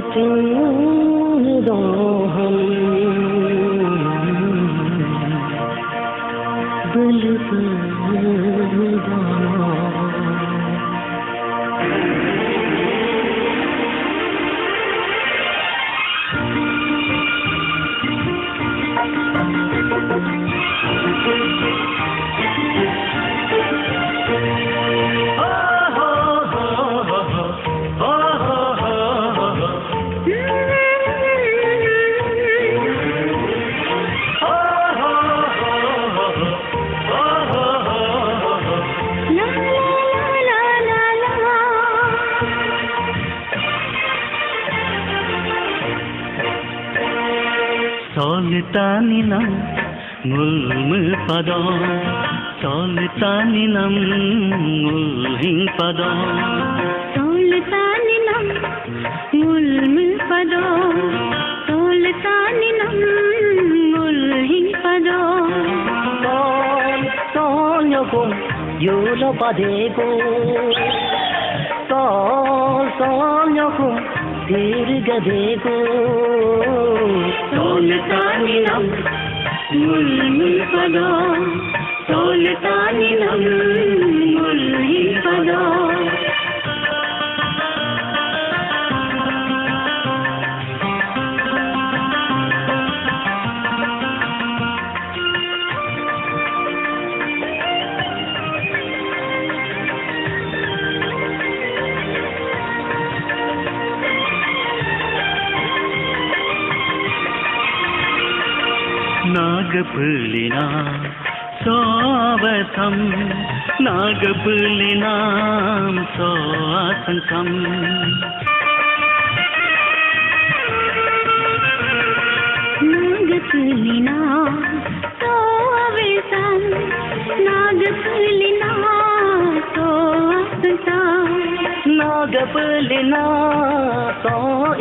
चून दो हम दिल Solitaninam mulmupadam Solitaninam mulhipadam Solitaninam mulmupadam Solitaninam mulhipadam Sol yokum yulo padego Sol yokum dirgadego Solitaninam mulmupadam Solitaninam mulhipadam Nagapulina soavatham Nagapulinam soasankam Nagapulina soavatham Nagapulina soasankam Nagapulina so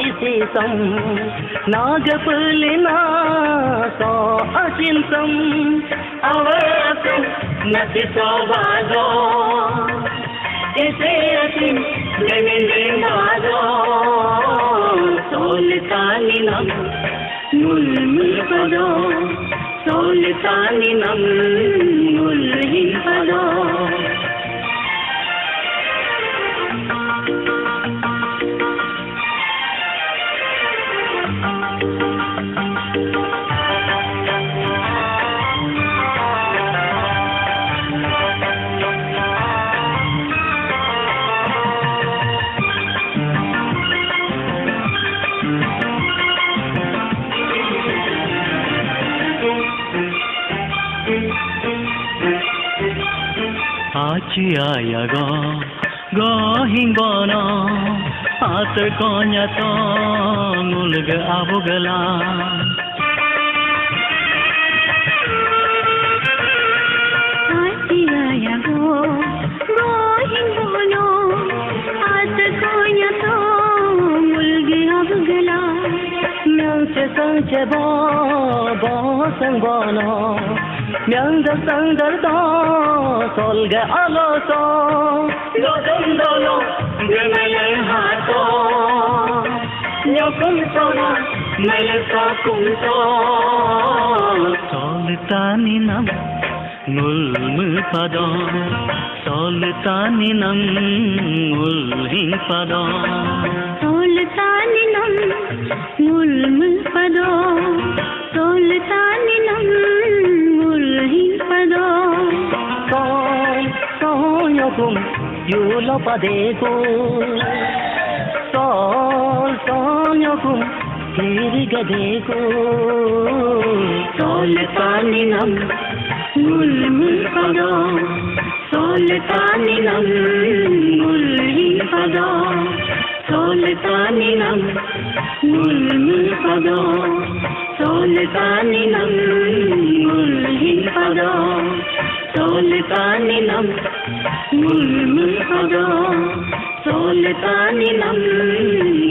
isisam Nagapulina so asintam avasam nati savado ise asim gemindado Solitaninam mulmupadam Solitaninam mulhipadam Achiaya go himbana atar konya to mulga abugala Achiaya go himbana atar konya to mulga abugala Myangche sangche bo sangbana Myangda sangdar do solga aloso Lodondolo gemele hato Nyokum sona mele sakumto Solitaninam mulmupadam Solitaninam mulhipadam Solitaninam mulmupadam Solitaninam mulhipadam Sol yokum yulo padego Sol yokum dirgadego Solitaninam mulmupadam Solitaninam mulhipadam Solitaninam mulmupadam Solitaninam mulhipadam Solitaninam mulmupadam Solitaninam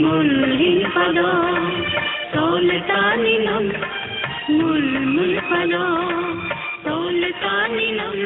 mulhipadam Solitaninam mulmupadam Solitaninam